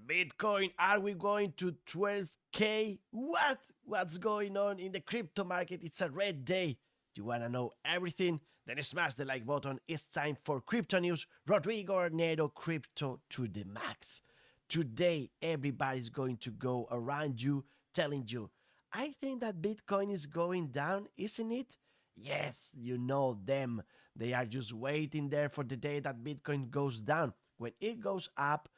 Bitcoin, are we going to 12K? What's going on in the crypto market? It's a red day. Do you want to know everything? Then smash the like button. It's time for Crypto News. Rodrigo Arnedo, crypto to the max. Today, everybody's going to go around you telling you, I think that Bitcoin is going down, isn't it? Yes, you know them. They are just waiting there for the day that Bitcoin goes down. When it goes up,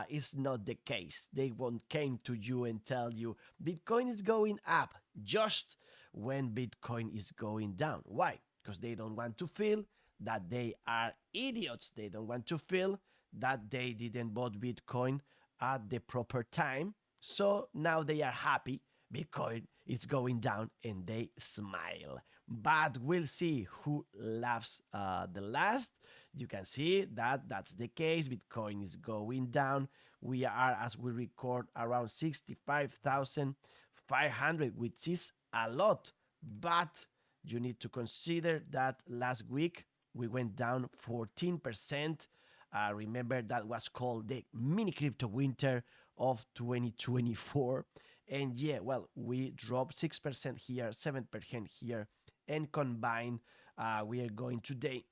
is not the case. They won't came to you and tell you Bitcoin is going up just when Bitcoin is going down. Why? Because they don't want to feel that they are idiots. They don't want to feel that they didn't bought Bitcoin at the proper time. So now they are happy. Bitcoin is going down and they smile. But we'll see who laughs the last. You can see that that's the case. Bitcoin is going down. We are, as we record, around 65,500, which is a lot. But you need to consider that last week we went down 14%. Remember, that was called the mini crypto winter of 2024. And yeah, well, we dropped 6% here, 7% here, and combined, we are going today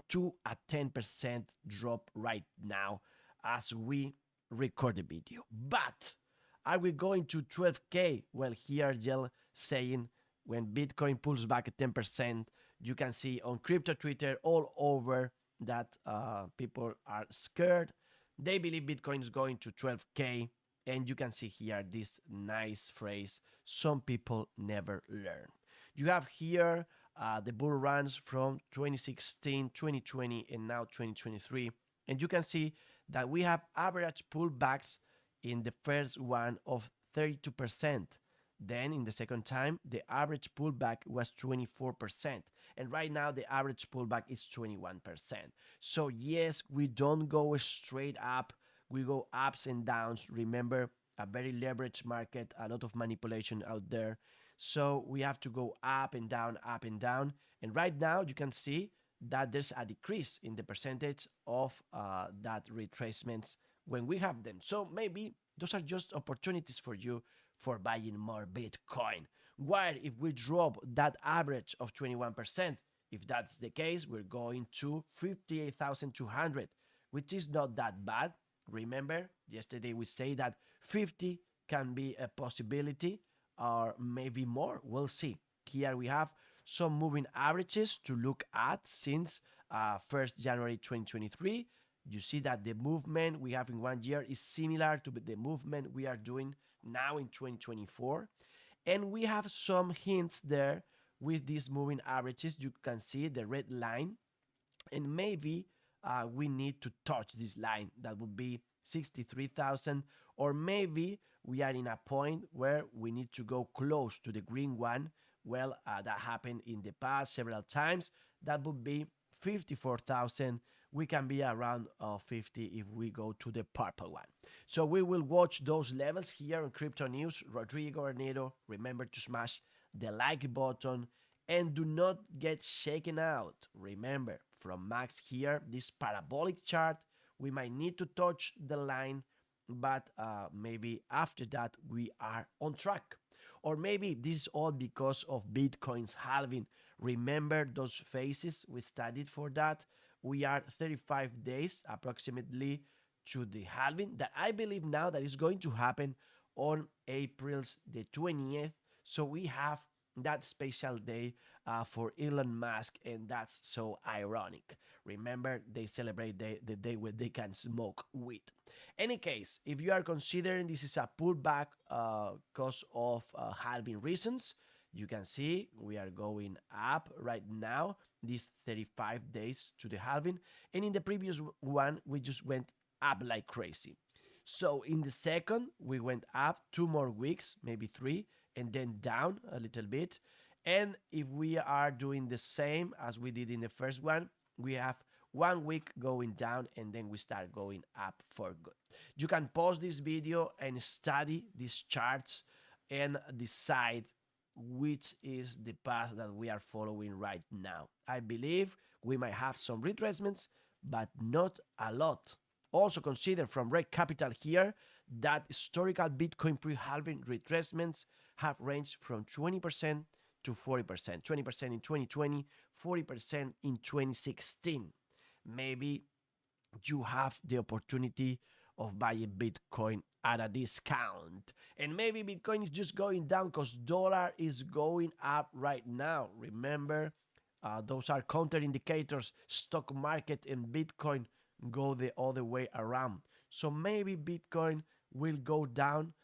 to a 10% drop right now as we record the video. But are we going to 12K? Well, here Gel saying when Bitcoin pulls back at 10%, you can see on crypto Twitter all over that people are scared. They believe Bitcoin is going to 12K. And you can see here this nice phrase, some people never learn. You have here the bull runs from 2016, 2020, and now 2023. And you can see that we have average pullbacks in the first one of 32%. Then in the second time, the average pullback was 24%. And right now, the average pullback is 21%. So yes, we don't go straight up. We go ups and downs. Remember, a very leveraged market, a lot of manipulation out there. So we have to go up and down, up and down. And right now, you can see that there's a decrease in the percentage of that retracements when we have them. So maybe those are just opportunities for you for buying more Bitcoin. While if we drop that average of 21%, if that's the case, we're going to 58,200, which is not that bad. Remember, yesterday we say that 50 can be a possibility or maybe more. We'll see. Here we have some moving averages to look at since 1st January 2023. You see that the movement we have in 1 year is similar to the movement we are doing now in 2024. And we have some hints there with these moving averages. You can see the red line, and maybe we need to touch this line. That would be 63,000, or maybe we are in a point where we need to go close to the green one. Well, that happened in the past several times. That would be 54,000. We can be around 50 if we go to the purple one. So we will watch those levels here on Crypto News. Rodrigo Arnedo, remember to smash the like button and do not get shaken out. Remember, from Max here, this parabolic chart, we might need to touch the line, but maybe after that we are on track. Or maybe this is all because of Bitcoin's halving. Remember those phases we studied for that? We are 35 days approximately to the halving that I believe now that is going to happen on April's the 20th. So we have that special day for Elon Musk, and that's so ironic. Remember, they celebrate the day where they can smoke weed. Any case, if you are considering this is a pullback because of halving reasons, you can see we are going up right now, these 35 days to the halving. And in the previous one, we just went up like crazy. So in the second, we went up 2 more weeks, maybe 3, and then down a little bit. And if we are doing the same as we did in the first one, we have 1 week going down and then we start going up for good. You can pause this video and study these charts and decide which is the path that we are following right now. I believe we might have some retracements, but not a lot. Also consider from Red Capital here that historical Bitcoin pre-halving retracements have ranged from 20% to 40%. 20% in 2020, 40% in 2016. Maybe you have the opportunity of buying Bitcoin at a discount. And maybe Bitcoin is just going down because dollar is going up right now. Remember, those are counter indicators. Stock market and Bitcoin go the other way around. So maybe Bitcoin will go down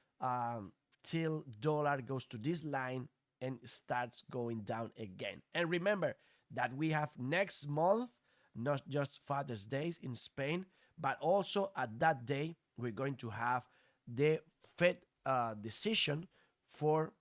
till dollar goes to this line and starts going down again. And remember that we have next month not just Father's Day in Spain, but also at that day we're going to have the Fed decision for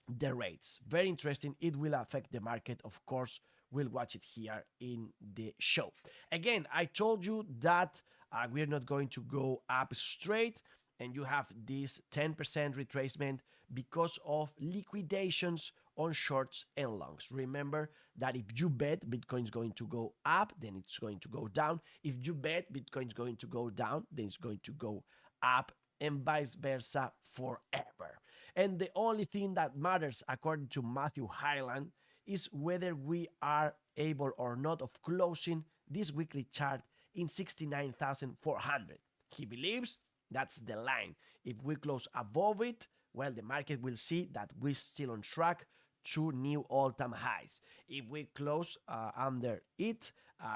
the rates. Very interesting. It will affect the market, of course. We'll watch it here in the show. Again, I told you that we're not going to go up straight, and you have this 10% retracement because of liquidations on shorts and longs. Remember that if you bet Bitcoin is going to go up, then it's going to go down. If you bet Bitcoin is going to go down, then it's going to go up, and vice versa forever. And the only thing that matters, according to Matthew Hyland, is whether we are able or not of closing this weekly chart in 69,400. He believes that's the line. If we close above it, well, the market will see that we're still on track to new all-time highs. If we close under it,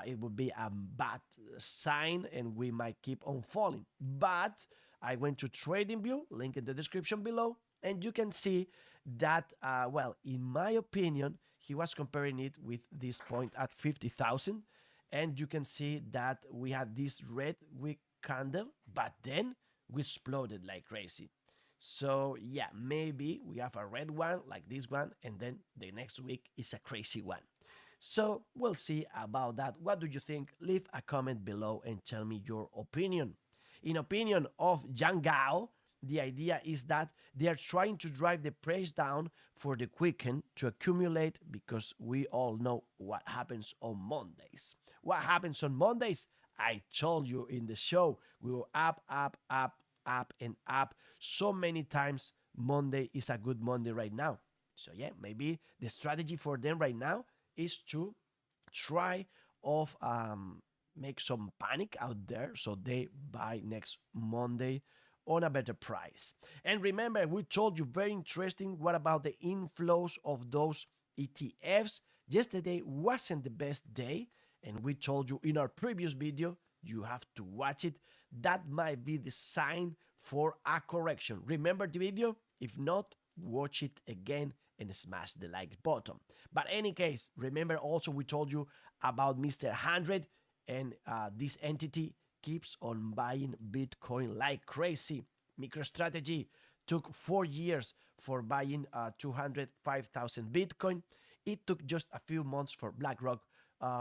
it would be a bad sign and we might keep on falling. But I went to TradingView, link in the description below, and you can see that, well, in my opinion, he was comparing it with this point at 50,000, and you can see that we had this red wick candle, but then we exploded like crazy. So yeah, maybe we have a red one like this one, and then the next week is a crazy one. So we'll see about that. What do you think? Leave a comment below and tell me your opinion. In opinion of Yang Gao, the idea is that they are trying to drive the price down for the quicken to accumulate, because we all know what happens on Mondays. What happens on Mondays? I told you in the show, we were up, up, up, up, and up so many times. Monday is a good Monday right now. So yeah, maybe the strategy for them right now is to try of make some panic out there so they buy next Monday on a better price. And remember, we told you, very interesting, what about the inflows of those ETFs? Yesterday wasn't the best day, and we told you in our previous video, you have to watch it. That might be the sign for a correction. Remember the video? If not, watch it again and smash the like button. But any case, remember also we told you about Mr. 100, and this entity keeps on buying Bitcoin like crazy. MicroStrategy took 4 years for buying 205,000 Bitcoin. It took just a few months for BlackRock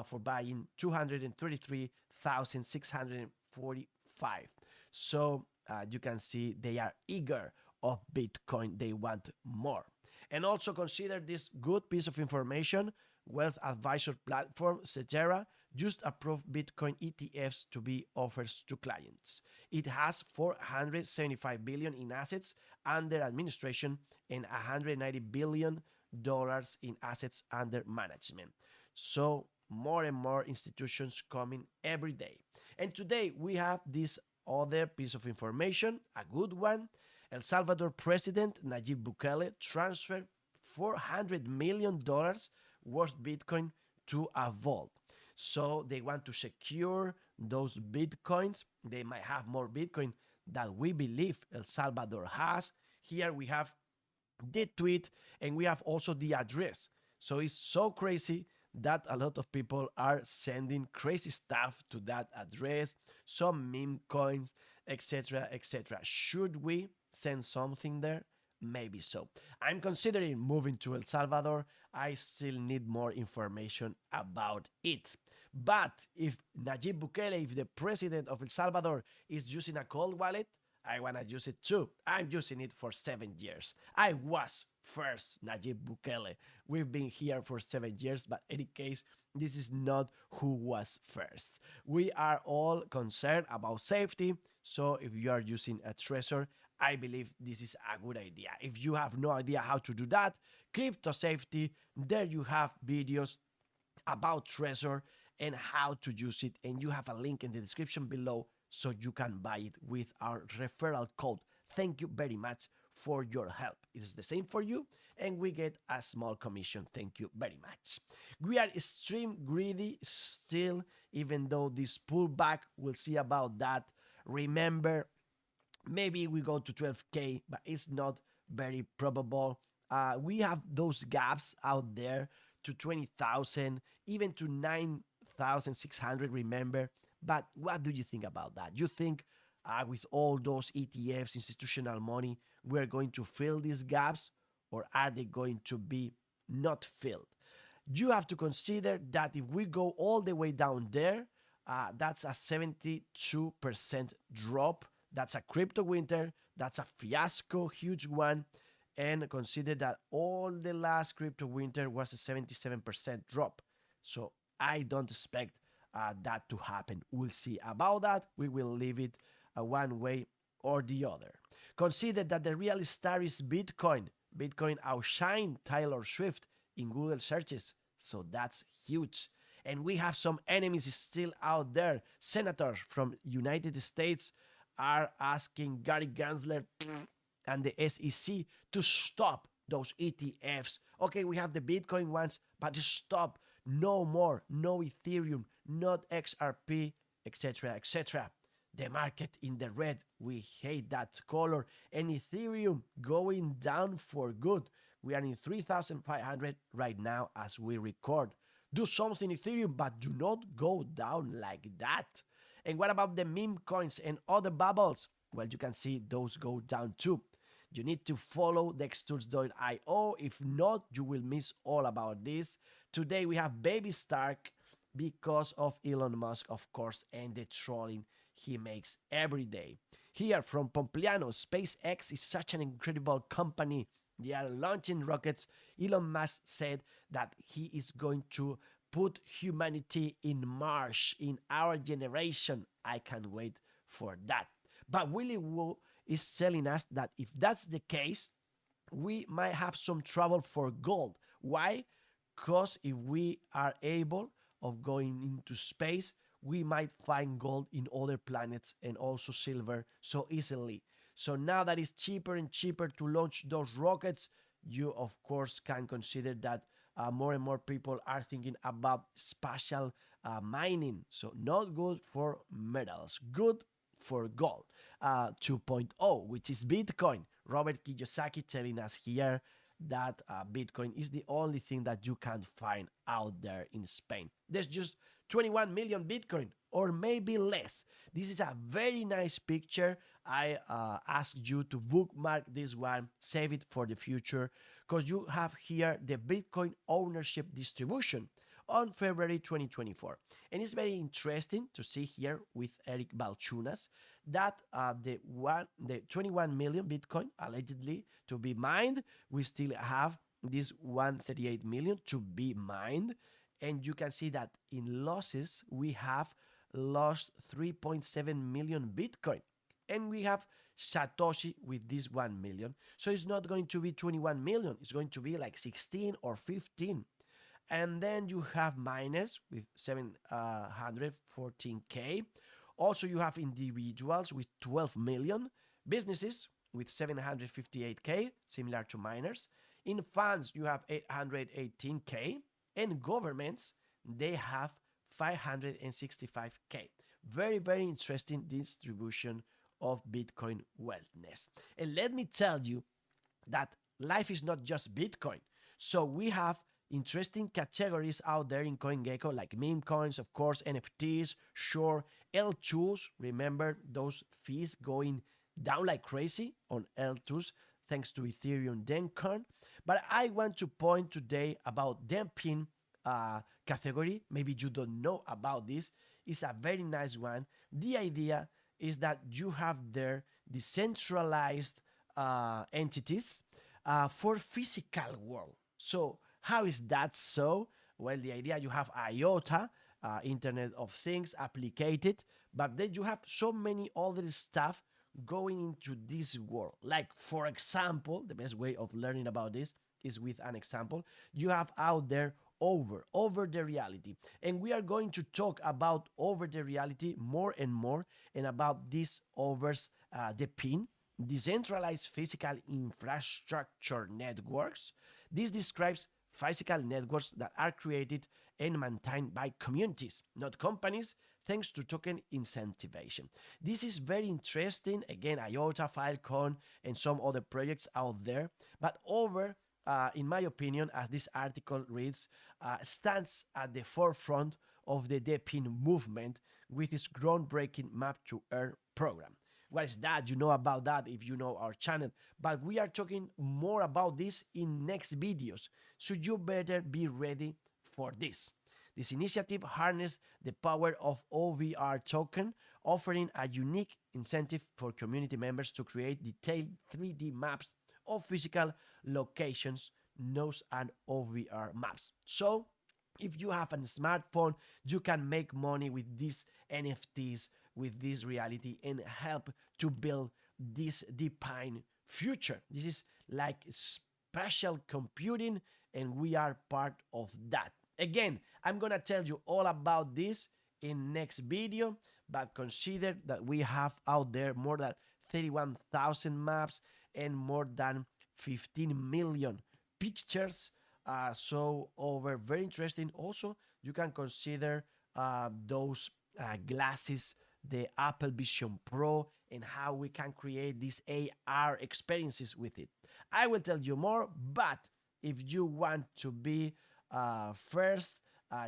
for buying 233,645. So you can see they are eager of Bitcoin. They want more. And also consider this good piece of information. Wealth advisor platform Cetera just approved Bitcoin ETFs to be offers to clients. It has 475 billion in assets under administration and 190 billion dollars in assets under management. So more and more institutions coming every day. And today we have this other piece of information, a good one. El Salvador President Nayib Bukele transferred $400 million worth Bitcoin to a vault. So they want to secure those Bitcoins. They might have more Bitcoin than we believe El Salvador has. Here we have the tweet, and we have also the address. So it's so crazy that a lot of people are sending crazy stuff to that address, some meme coins, etc., etc. Should we send something there? Maybe so. I'm considering moving to El Salvador. I still need more information about it. But if Nayib Bukele, if the president of El Salvador is using a cold wallet, I want to use it too. I'm using it for 7 years. I was first, Najib Bukele. We've been here for 7 years, but in any case, this is not who was first. We are all concerned about safety, so if you are using a Trezor, I believe this is a good idea. If you have no idea how to do that, crypto safety, there you have videos about Trezor and how to use it, and you have a link in the description below so you can buy it with our referral code. Thank you very much for your help. It's the same for you, and we get a small commission. Thank you very much. We are extreme greedy still, even though this pullback, we'll see about that. Remember, maybe we go to 12K, but it's not very probable. We have those gaps out there to 20,000, even to 9,600, remember. But what do you think about that? You think with all those ETFs, institutional money, we're going to fill these gaps, or are they going to be not filled? You have to consider that if we go all the way down there, that's a 72% drop. That's a crypto winter. That's a fiasco, huge one. And consider that all the last crypto winter was a 77% drop. So I don't expect that to happen. We'll see about that. We will leave it one way or the other. Consider that the real star is Bitcoin. Bitcoin outshined Taylor Swift in Google searches. So that's huge. And we have some enemies still out there. Senators from United States are asking Gary Gensler and the SEC to stop those ETFs. Okay, we have the Bitcoin ones, but stop. No more. No Ethereum, not XRP, etc., etc. The market in the red. We hate that color. And Ethereum going down for good. We are in 3,500 right now as we record. Do something Ethereum, but do not go down like that. And what about the meme coins and other bubbles? Well, you can see those go down too. You need to follow dextools.io. If not, you will miss all about this. Today we have Baby Stark because of Elon Musk, of course, and the trolling he makes every day. Here from Pompliano, SpaceX is such an incredible company. They are launching rockets. Elon Musk said that he is going to put humanity in Mars in our generation. I can't wait for that. But Willy Woo is telling us that if that's the case, we might have some trouble for gold. Why? Because if we are able of going into space, we might find gold in other planets and also silver so easily. So now that it's cheaper and cheaper to launch those rockets, you of course can consider that more and more people are thinking about spatial mining. So not good for metals, good for gold. 2.0, which is Bitcoin. Robert Kiyosaki telling us here that Bitcoin is the only thing that you can find out there in Spain. There's just 21 million Bitcoin, or maybe less. This is a very nice picture. I asked you to bookmark this one, save it for the future, because you have here the Bitcoin ownership distribution on February 2024. And it's very interesting to see here with Eric Balchunas that the 21 million Bitcoin allegedly to be mined, we still have this 138 million to be mined. And you can see that in losses, we have lost 3.7 million Bitcoin. And we have Satoshi with this 1 million. So it's not going to be 21 million. It's going to be like 16 or 15. And then you have miners with 714K. Also, you have individuals with 12 million. Businesses with 758K, similar to miners. In funds, you have 818K. And governments, they have 565K. Very, very interesting distribution of Bitcoin wealthness. And let me tell you that life is not just Bitcoin. So we have interesting categories out there in CoinGecko, like meme coins, of course, NFTs, sure, L2s. Remember those fees going down like crazy on L2s, thanks to Ethereum Dencoin. But I want to point today about Dempin category. Maybe you don't know about this. It's a very nice one. The idea is that you have there decentralized entities for physical world. So how is that so? Well, the idea you have IOTA, Internet of Things, applicated, but then you have so many other stuff going into this world. Like, for example, the best way of learning about this is with an example. You have out there over the reality. And we are going to talk about over the reality more and more, and about this overs the pin, decentralized physical infrastructure networks. This describes physical networks that are created and maintained by communities, not companies, thanks to token incentivization. This is very interesting. Again, IOTA, Filecoin, and some other projects out there. But over, in my opinion, as this article reads, stands at the forefront of the DePIN movement with its groundbreaking Map to Earn program. What is that? You know about that if you know our channel. But we are talking more about this in next videos, so you better be ready for this. This initiative harnesses the power of OVR token, offering a unique incentive for community members to create detailed 3D maps of physical locations known as OVR maps. So, if you have a smartphone, you can make money with these NFTs, with this reality, and help to build this DePIN future. This is like special computing, and we are part of that. Again, I'm gonna tell you all about this in next video, but consider that we have out there more than 31,000 maps and more than 15 million pictures. So over very interesting. Also, you can consider those glasses, the Apple Vision Pro, and how we can create these AR experiences with it. I will tell you more, but if you want to be first,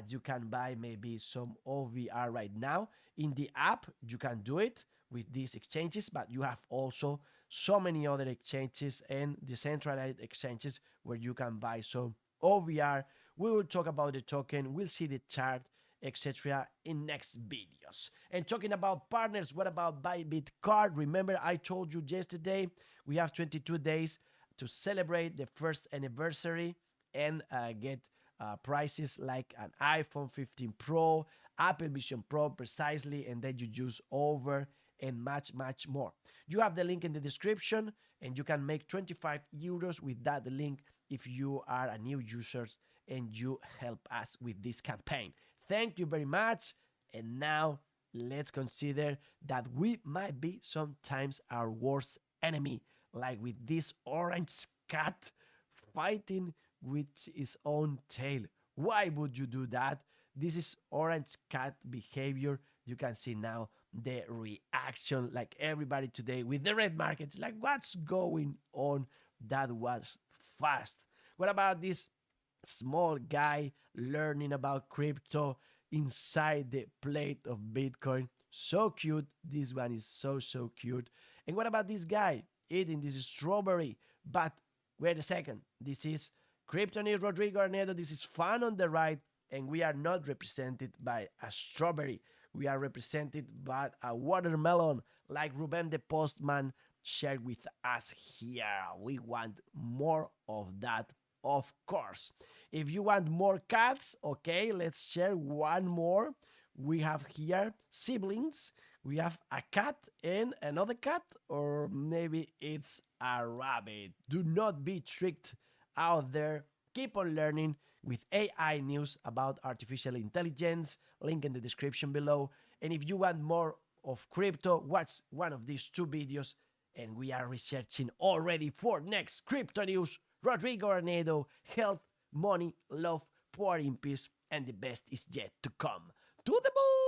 you can buy maybe some OVR right now. In the app, you can do it with these exchanges, but you have also so many other exchanges and decentralized exchanges where you can buy some OVR. We will talk about the token, we'll see the chart, etc. in next videos. And talking about partners, what about Bybit Card? Remember, I told you yesterday we have 22 days to celebrate the first anniversary and get prices like an iPhone 15 Pro, Apple Vision Pro precisely, and then you use over and much more. You have the link in the description, and you can make 25 euros with that link if you are a new user and you help us with this campaign. Thank you very much. And now let's consider that we might be sometimes our worst enemy, like with this orange cat fighting with its own tail. Why would you do that? This is orange cat behavior. You can see now the reaction, like everybody today with the red markets, like what's going on? That was fast. What about this small guy learning about crypto inside the plate of Bitcoin? So cute. This one is so cute. And what about this guy eating this strawberry? But wait a second, this is CryptoNews Rodrigo Arnedo. This is fun on the right, and we are not represented by a strawberry. We are represented by a watermelon, like Ruben the Postman shared with us here. We want more of that, of course. If you want more cats, okay, let's share one more. We have here siblings. We have a cat and another cat, or maybe it's a rabbit. Do not be tricked out there. Keep on learning with AI news about artificial intelligence. Link in the description below. And if you want more of crypto, watch one of these two videos. And we are researching already for next crypto news. Rodrigo Arnedo, health, money, love, power in peace, and the best is yet to come. To the moon!